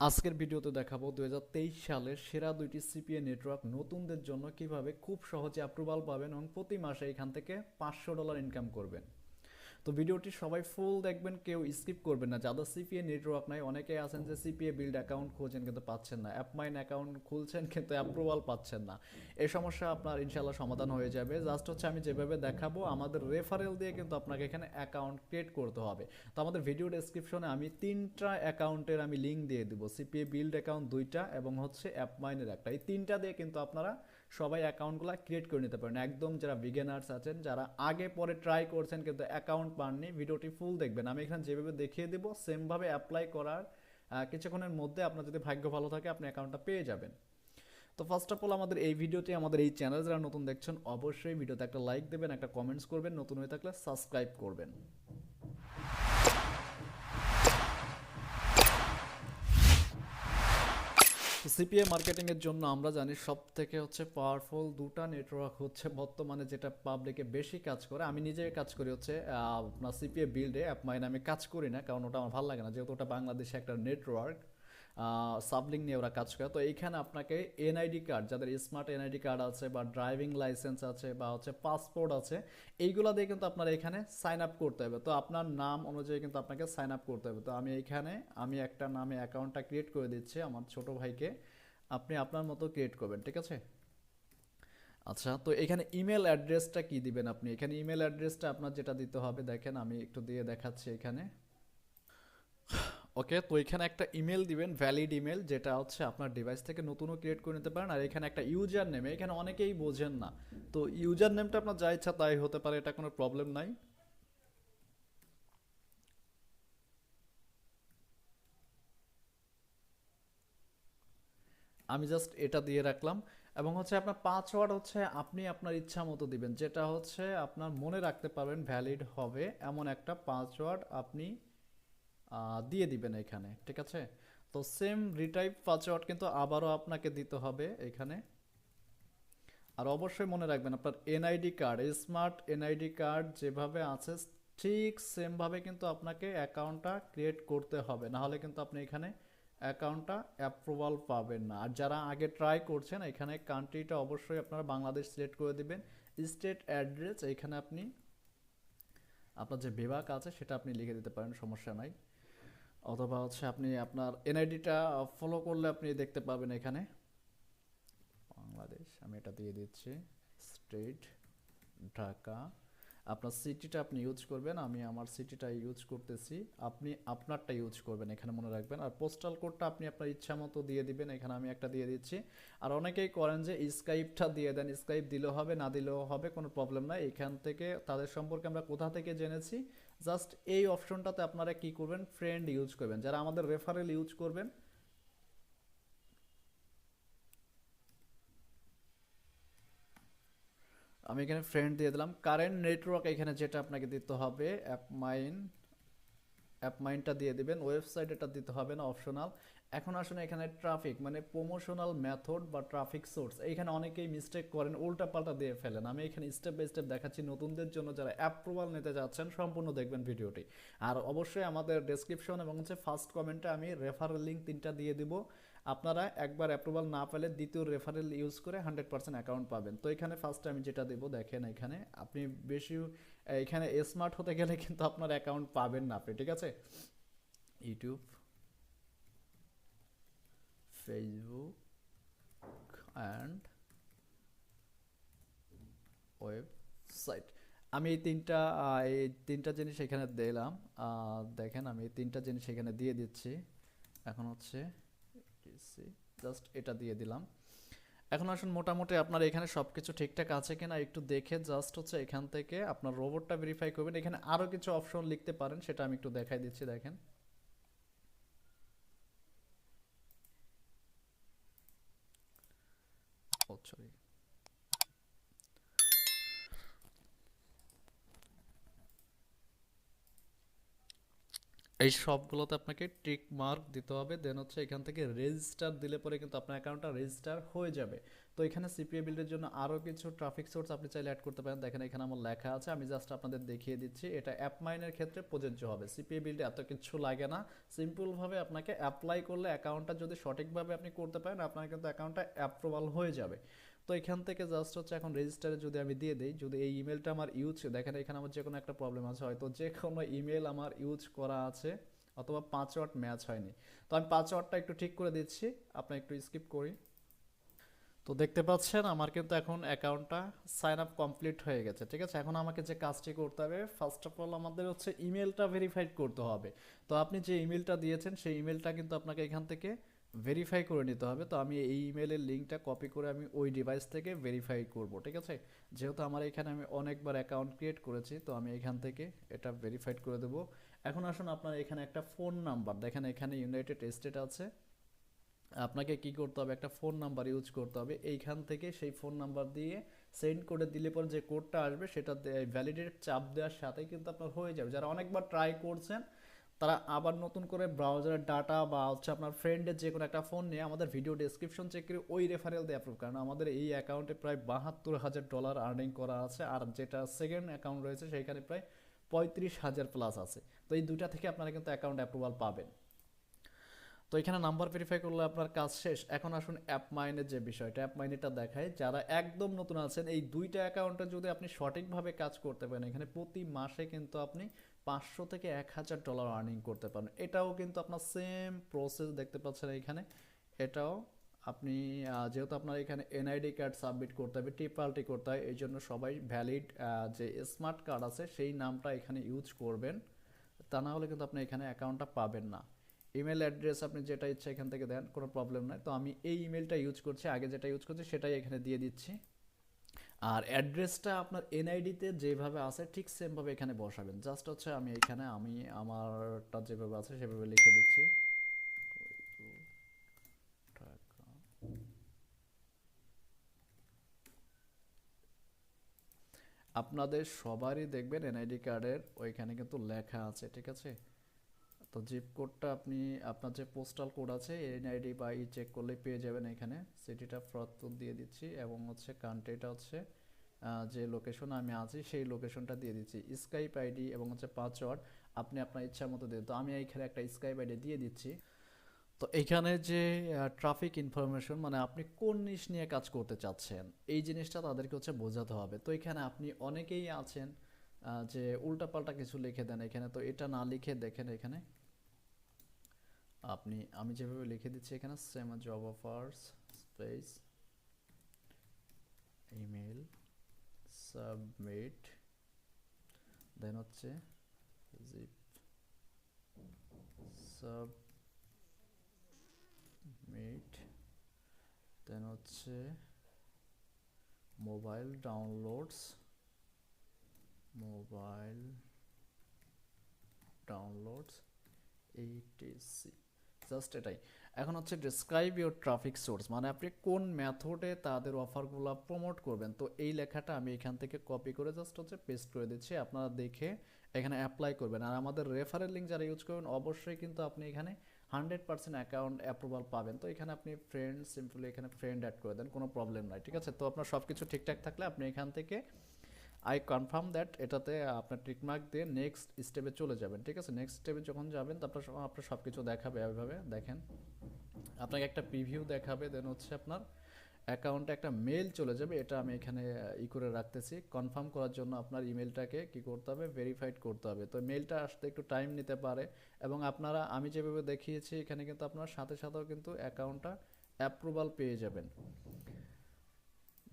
আজকের ভিডিওতে দেখাবো 2023 সালের সেরা দুইটি সিপিএ নেটওয়ার্ক নতুনদের জন্য কিভাবে খুব সহজে অ্যাপ্রুভাল পাবেন এবং প্রতি মাসে এখান থেকে $500 ইনকাম করবেন। তো ভিডিওটি সবাই ফুল দেখবেন, কেউ স্কিপ করবেন না। যাদের সিপিএ নেটওয়ার্ক নাই, অনেকেই আছেন যে সিপিএ বিল্ড অ্যাকাউন্ট খুঁজছেন কিন্তু পাচ্ছেন না, অ্যাপমাইন অ্যাকাউন্ট খুলছেন কিন্তু অ্যাপ্রুভাল পাচ্ছেন না। এই সমস্যা আপনার ইনশাল্লাহ সমাধান হয়ে যাবে। জাস্ট হচ্ছে আমি যেভাবে দেখাবো আমাদের রেফারেল দিয়ে কিন্তু আপনাকে এখানে অ্যাকাউন্ট ক্রিয়েট করতে হবে। তো আমাদের ভিডিও ডেসক্রিপশনে আমি 3টা অ্যাকাউন্টের আমি লিঙ্ক দিয়ে দেবো, সিপিএ বিল্ড অ্যাকাউন্ট 2টা এবং হচ্ছে অ্যাপমাইনের একটা। এই 3টা দিয়ে কিন্তু আপনারা সবাই অ্যাকাউন্টগুলো ক্রিয়েট করে নিতে পারেন। একদম যারা বিগিনার্স আছেন, যারা আগে পরে ট্রাই করছেন কিন্তু অ্যাকাউন্ট পাননি, ভিডিওটি ফুল দেখবেন। আমি এখানে যেভাবে দেখিয়ে দেবো সেমভাবে অ্যাপ্লাই করার কিছুক্ষণের মধ্যে আপনার যদি ভাগ্য ভালো থাকে আপনি অ্যাকাউন্টটা পেয়ে যাবেন। তো ফার্স্ট অফ অল আমাদের এই ভিডিওটি, আমাদের এই চ্যানেল যারা নতুন দেখছেন অবশ্যই ভিডিওতে একটা লাইক দেবেন, একটা কমেন্টস করবেন, নতুন হয়ে থাকলে সাবস্ক্রাইব করবেন। তো সিপিএ মার্কেটিংয়ের জন্য আমরা জানি সব থেকে হচ্ছে পাওয়ারফুল দুটা নেটওয়ার্ক হচ্ছে বর্তমানে যেটা পাবলিকে বেশি কাজ করে। আমি নিজে কাজ করি হচ্ছে আপনার সিপিএ বিল্ডে, অ্যাপমাইনে আমি কাজ করি না, কারণ ওটা আমার ভালো লাগে না, যেহেতু ওটা বাংলাদেশে একটা নেটওয়ার্ক সাবলিঙ্ক নিয়ে ওরা কাজ করে। তো এইখানে আপনাকে এনআইডি কার্ড, যাদের স্মার্ট এনআইডি কার্ড আছে বা ড্রাইভিং লাইসেন্স আছে বা হচ্ছে পাসপোর্ট আছে, এইগুলো দিয়ে কিন্তু আপনার এখানে সাইন আপ করতে হবে। তো আপনার নাম অনুযায়ী কিন্তু আপনাকে সাইন আপ করতে হবে। তো আমি এইখানে একটা নামে অ্যাকাউন্টটা ক্রিয়েট করে দিচ্ছি আমার ছোট ভাইকে, আপনি আপনার মতো ক্রিয়েট করবেন, ঠিক আছে? আচ্ছা, তো এখানে ইমেল অ্যাড্রেসটা কি দিবেন আপনি? এখানে ইমেল অ্যাড্রেসটা আপনার যেটা দিতে হবে, দেখেন আমি একটু দিয়ে দেখাচ্ছি এখানে। ওকে, তো এখানে একটা ইমেল দিবেন, ভ্যালিড ইমেল, যেটা হচ্ছে আপনার ডিভাইস থেকে নতুনও ক্রিয়েট করে নিতে পারেন। আর এখানে একটা ইউজার নেম, এখানে অনেকেই বোঝেন না, তো ইউজার নেমটা আপনার যা ইচ্ছা তাই হতে পারে, এটা কোনো প্রবলেম নাই। আমি জাস্ট এটা দিয়ে রাখলাম। এবং হচ্ছে আপনার পাসওয়ার্ড হচ্ছে আপনি আপনার ইচ্ছা মতো দিবেন, যেটা হচ্ছে আপনার মনে রাখতে পারবেন, ভ্যালিড হবে এমন একটা পাসওয়ার্ড আপনি দিয়ে দিবেন এখানে, ঠিক আছে? তো সেম রিটাইপ পাসওয়ার্ড কিন্তু আবারও আপনাকে দিতে হবে এখানে। আর অবশ্যই মনে রাখবেন আপনার NID card, smart NID card যেভাবে আছে ঠিক সেমভাবে কিন্তু আপনাকে অ্যাকাউন্টটা ক্রিয়েট করতে হবে, না হলে কিন্তু আপনি এখানে অ্যাকাউন্টটা অ্যাপ্রুভাল পাবেন না। আর যারা আগে ট্রাই করছেন, এখানে কান্ট্রিটা অবশ্যই আপনারা বাংলাদেশ সিলেক্ট করে দিবেন। স্টেট অ্যাড্রেস এখানে আপনি আপনার যে বিভাগ আছে সেটা আপনি লিখে দিতে পারেন, সমস্যা নাই। অথবা হচ্ছে আপনি আপনার এনআইডিটা ফলো করলে আপনি দেখতে পাবেন এখানে বাংলাদেশ, আমি এটা দিয়ে দিচ্ছি। স্টেট ঢাকা, আপনার সিটিটা আপনি ইউজ করবেন, আমি আমার সিটিটা ইউজ করতেছি, আপনি আপনারটা ইউজ করবেন এখানে, মনে রাখবেন। আর পোস্টাল কোডটা আপনি আপনার ইচ্ছা মতো দিয়ে দিবেন, এখানে আমি একটা দিয়ে দিচ্ছি। আর অনেকেই করেন যে স্কাইপটা দিয়ে দেন, স্কাইপ দিলেও হবে না দিলেও হবে, কোনো প্রবলেম নাই। এখান থেকে তাদের সম্পর্কে আমরা কোথা থেকে জেনেছি, জাস্ট এই অপশনটাতে আপনারা কি করবেন, ফ্রেন্ড ইউজ করবেন, যারা আমাদের রেফারেল ইউজ করবেন। আমি এখানে ফ্রেন্ড দিয়ে দিলাম। কারেন্ট নেটওয়ার্ক এখানে যেটা আপনাকে দিতে হবে, অ্যাপমাইনটা দিয়ে দিবেন। ওয়েবসাইট এটা দিতে হবে না, অপশনাল। এখন আসলে এখানে ট্রাফিক মানে প্রমোশনাল মেথড বা ট্রাফিক সোর্স, এইখানে অনেকেই মিস্টেক করেন, উল্টাপাল্টা দিয়ে ফেলেন। আমি এখানে স্টেপ বাই স্টেপ দেখাচ্ছি নতুনদের জন্য, যারা অ্যাপ্রুভাল নিতে যাচ্ছেন সম্পূর্ণ দেখবেন ভিডিওটি। আর অবশ্যই আমাদের ডেসক্রিপশন এবং হচ্ছে ফার্স্ট কমেন্টে আমি রেফারেল লিঙ্ক 3টা দিয়ে দিব। আপনারা একবার অ্যাপ্রুভাল না পেলে দ্বিতীয় রেফারেল ইউজ করে 100% অ্যাকাউন্ট পাবেন। তো এখানে ফার্স্টে আমি যেটা দেবো, দেখেন এখানে আপনি বেশি এখানে স্মার্ট হতে গেলে কিন্তু আপনার অ্যাকাউন্ট পাবেন না আপনি, ঠিক আছে? ইউটিউব, ফেসবুক অ্যান্ড ওয়েবসাইট, আমি এই তিনটা জিনিস এখানে দিলাম। দেখেন আমি এই 3টা জিনিস এখানে দিয়ে দিচ্ছি। এখন হচ্ছে জাস্ট এটা দিয়ে দিলাম। এখন আসুন মোটামুটি আপনার এখানে সব কিছু ঠিকঠাক আছে কিনা একটু দেখে জাস্ট হচ্ছে এখান থেকে আপনার রোবটটা ভেরিফাই করবেন। এখানে আরও কিছু অপশন লিখতে পারেন, সেটা আমি একটু দেখাই দিচ্ছি, দেখেন। ও সরি, এই সবগুলোতে আপনাকে টিক মার্ক দিতে হবে, দেন হচ্ছে এখান থেকে রেজিস্টার দিলে পরে কিন্তু আপনার অ্যাকাউন্টটা রেজিস্টার হয়ে যাবে। তো এখানে সিপিএ বিল্ডের জন্য আরও কিছু ট্রাফিক সোর্স আপনি চাইলে অ্যাড করতে পারেন। দেখেন এখানে আমার লেখা আছে, আমি জাস্ট আপনাদের দেখিয়ে দিচ্ছি। এটা অ্যাপমাইনের ক্ষেত্রে প্রযোজ্য হবে, সিপিএ বিল্ডে এত কিছু লাগে না। সিম্পলভাবে আপনাকে অ্যাপ্লাই করলে অ্যাকাউন্টটা যদি সঠিকভাবে আপনি করতে পারেন, আপনার কিন্তু অ্যাকাউন্টটা অ্যাপ্রুভাল হয়ে যাবে। তো এখান থেকে জাস্ট হচ্ছে এখন রেজিস্টারে যদি আমি দিয়ে দিই, যদি এই ইমেলটা আমার ইউজ, দেখেন এখানে আমার যে কোনো একটা প্রবলেম আছে, হয়তো যে কোনো ইমেল আমার ইউজ করা আছে অথবা পাসওয়ার্ড ম্যাচ হয়নি। তো আমি পাসওয়ার্ডটা একটু ঠিক করে দিচ্ছি, আপনি একটু স্কিপ করি। তো দেখতে পাচ্ছেন আমার কিন্তু এখন অ্যাকাউন্টটা সাইন আপ কমপ্লিট হয়ে গেছে। ঠিক আছে, এখন আমাকে যে কাজটি করতে হবে, ফার্স্ট অফ অল আমাদের হচ্ছে ইমেলটা ভেরিফাইড করতে হবে। তো আপনি যে ইমেলটা দিয়েছেন সেই ইমেলটা কিন্তু আপনাকে এখান থেকে ভেরিফাই করে নিতে হবে। তো আমি এই ইমেলের লিঙ্কটা কপি করে আমি ওই ডিভাইস থেকে ভেরিফাই করব। ঠিক আছে, যেহেতু আমার এখানে আমি অনেকবার অ্যাকাউন্ট ক্রিয়েট করেছি, তো আমি এখান থেকে এটা ভেরিফাইড করে দেবো। এখন আসুন, আপনার এখানে একটা ফোন নাম্বার, দেখেন এখানে ইউনাইটেড স্টেট আছে, আপনাকে কি করতে হবে, একটা ফোন নাম্বার ইউজ করতে হবে। এইখান থেকে সেই ফোন নাম্বার দিয়ে সেন্ড করে দিলে পরে যে কোডটা আসবে সেটা ভ্যালিডেট চাপ দেওয়ার সাথে কিন্তু আপনার হয়ে যাবে। যারা অনেকবার ট্রাই করছেন তারা আবার নতুন করে ব্রাউজারের ডাটা বা হচ্ছে আপনার ফ্রেন্ডের যে কোনো একটা ফোন নিয়ে আমাদের ভিডিও ডেসক্রিপশন চেক করে ওই রেফারেল দিয়ে অ্যাপ্রুভ, কারণ আমাদের এই অ্যাকাউন্টে প্রায় $72,000 আর্নিং করা আছে, আর যেটা সেকেন্ড অ্যাকাউন্ট রয়েছে সেইখানে প্রায় 35,000 প্লাস আছে। তো এই দুইটা থেকে আপনারা কিন্তু অ্যাকাউন্ট অ্যাপ্রুভাল পাবেন। তো এখানে নাম্বার ভেরিফাই করলে আপনার কাজ শেষ। এখন আসুন অ্যাপ মাইনের যে বিষয়টা, অ্যাপ মাইনেটা দেখায় যারা একদম নতুন আছেন, এই দুইটা অ্যাকাউন্টে যদি আপনি সঠিকভাবে কাজ করতে পারেন, এখানে প্রতি মাসে কিন্তু আপনি 500 থেকে $1,000 আর্নিং করতে পারেন। এটাও কিন্তু আপনার সেম প্রসেস দেখতে পাচ্ছেন এখানে। এটাও আপনি যেহেতু আপনার এখানে এনআইডি কার্ড সাবমিট করতে হবে, টিপাল্টি করতে হয়, এই জন্য সবাই ভ্যালিড যে স্মার্ট কার্ড আছে সেই নামটা এখানে ইউজ করবেন, তা না হলে কিন্তু আপনি এখানে অ্যাকাউন্টটা পাবেন না। ইমেল অ্যাড্রেস আপনি যেটা ইচ্ছা এখান থেকে দেন, কোনো প্রবলেম নাই। তো আমি এই ইমেলটা ইউজ করছি, আগে যেটা ইউজ করছি সেটাই এখানে দিয়ে দিচ্ছি। আর অ্যাড্রেসটা আপনার এনআইডিতে যেভাবে আছে ঠিক সেমভাবে এখানে বসাবেন। জাস্ট হচ্ছে আমি এখানে আমি আমারটা যেভাবে আছে সেভাবে লিখে দিচ্ছি। আপনাদের সবারই দেখবেন এনআইডি কার্ডের ওইখানে কিন্তু লেখা আছে, ঠিক আছে। তো জিপ কোডটা আপনি আপনার যে পোস্টাল কোড আছে এনআইডি বা ই চেক করলে পেয়ে যাবেন। এখানে সিটিটা ফরহাদপুর দিয়ে দিচ্ছি এবং হচ্ছে কান্ট্রিটা হচ্ছে যে লোকেশন আমি আছি সেই লোকেশনটা দিয়ে দিচ্ছি। স্কাইপ আইডি এবং হচ্ছে পাসওয়ার্ড আপনি আপনার ইচ্ছা মতো দিন। তো আমি এইখানে একটা স্কাইপ আইডি দিয়ে দিচ্ছি। তো এইখানে যে ট্রাফিক ইনফরমেশন, মানে আপনি কোন নিশ নিয়ে কাজ করতে চাচ্ছেন এই জিনিসটা তাদেরকে হচ্ছে বোঝাতে হবে। তো এখানে আপনি অনেকেই আছেন যে উল্টাপাল্টা কিছু লিখে দেন এখানে, তো এটা না লিখে দেখেন এখানে আপনি, আমি যেভাবে লিখে দিচ্ছি এখানে same job offers space email submit, then হচ্ছে জিপ সাবমিট, দেন হচ্ছে mobile downloads, mobile downloads etc, just এটাই। এখন হচ্ছে ডিসক্রাইব ইউর ট্রাফিক সোর্স, মানে আপনি কোন মেথডে তাদের অফারগুলো প্রমোট করবেন। তো এই লেখাটা আমি এখান থেকে কপি করে জাস্ট হচ্ছে পেস্ট করে দিচ্ছি, আপনারা দেখে এখানে অ্যাপ্লাই করবেন। আর আমাদের রেফারেল লিঙ্ক যারা ইউজ করবেন অবশ্যই কিন্তু আপনি এখানে 100% অ্যাকাউন্ট অ্যাপ্রুভাল পাবেন। তো এখানে আপনি ফ্রেন্ড, সিম্পলি এখানে ফ্রেন্ড অ্যাড করে দেন, কোনো প্রবলেম নাই। ঠিক আছে, তো আপনার সব কিছু ঠিকঠাক থাকলে আপনি এখান থেকে আই কনফার্ম দ্যাট এটাতে আপনার টিকমার্ক দিয়ে নেক্সট স্টেপে চলে যাবেন। ঠিক আছে, নেক্সট স্টেপে যখন যাবেন তারপর আপনার সব কিছু দেখাবে এভাবে দেখেন, আপনাকে একটা প্রিভিউ দেখাবে, দেন হচ্ছে আপনার অ্যাকাউন্টে একটা মেল চলে যাবে। এটা আমি এখানে ই করে রাখতেছি। কনফার্ম করার জন্য আপনার ইমেলটাকে কি করতে হবে, ভেরিফাইড করতে হবে। তো মেলটা আসতে একটু টাইম নিতে পারে এবং আপনারা আমি যেভাবে দেখিয়েছি এখানে কিন্তু আপনার সাথে সাথেও কিন্তু অ্যাকাউন্টটা অ্যাপ্রুভাল পেয়ে যাবেন।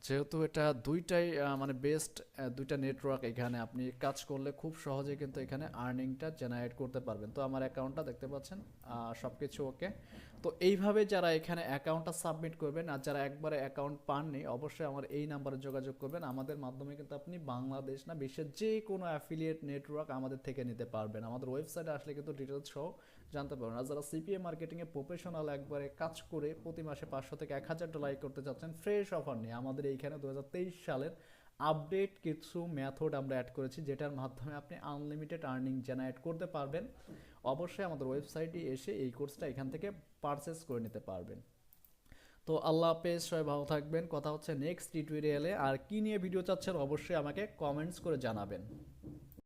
যেহেতু এটা দুইটাই মানে বেস্ট দুইটা নেটওয়ার্ক, এখানে আপনি কাজ করলে খুব সহজে কিন্তু এখানে আর্নিংটা জেনারেট করতে পারবেন। তো আমার অ্যাকাউন্টটা দেখতে পাচ্ছেন সব কিছু ওকে। তো এইভাবে যারা এখানে অ্যাকাউন্টটা সাবমিট করবেন আর যারা একবারে অ্যাকাউন্ট পাননি অবশ্যই আমার এই নাম্বারে যোগাযোগ করবেন। আমাদের মাধ্যমে কিন্তু আপনি বাংলাদেশ না বিশ্বের যে কোনো অ্যাফিলিয়েট নেটওয়ার্ক আমাদের থেকে নিতে পারবেন। আমাদের ওয়েবসাইটে আসলে কিন্তু ডিটেলস সহ জানতে পারবেন। আর যারা সিপিএ মার্কেটিংয়ে প্রফেশনাল একবারে কাজ করে প্রতি মাসে $500 থেকে $1,000 করতে চাচ্ছেন ফ্রেশ অফার নিয়ে, আমাদের এইখানে 2023 সালের আপডেট কিছু মেথড আমরা অ্যাড করেছি, যেটার মাধ্যমে আপনি আনলিমিটেড আর্নিং জেনারেট করতে পারবেন। অবশ্যই আমাদের ওয়েবসাইটে এসে এই কোর্সটা এখান থেকে পারচেস করে নিতে পারবেন। তো আল্লাহ হাফেজ, সবাই ভালো থাকবেন। কথা হচ্ছে নেক্সট টিউটোরিয়ালে। আর কি নিয়ে ভিডিও চাচ্ছেন অবশ্যই আমাকে কমেন্টস করে জানাবেন।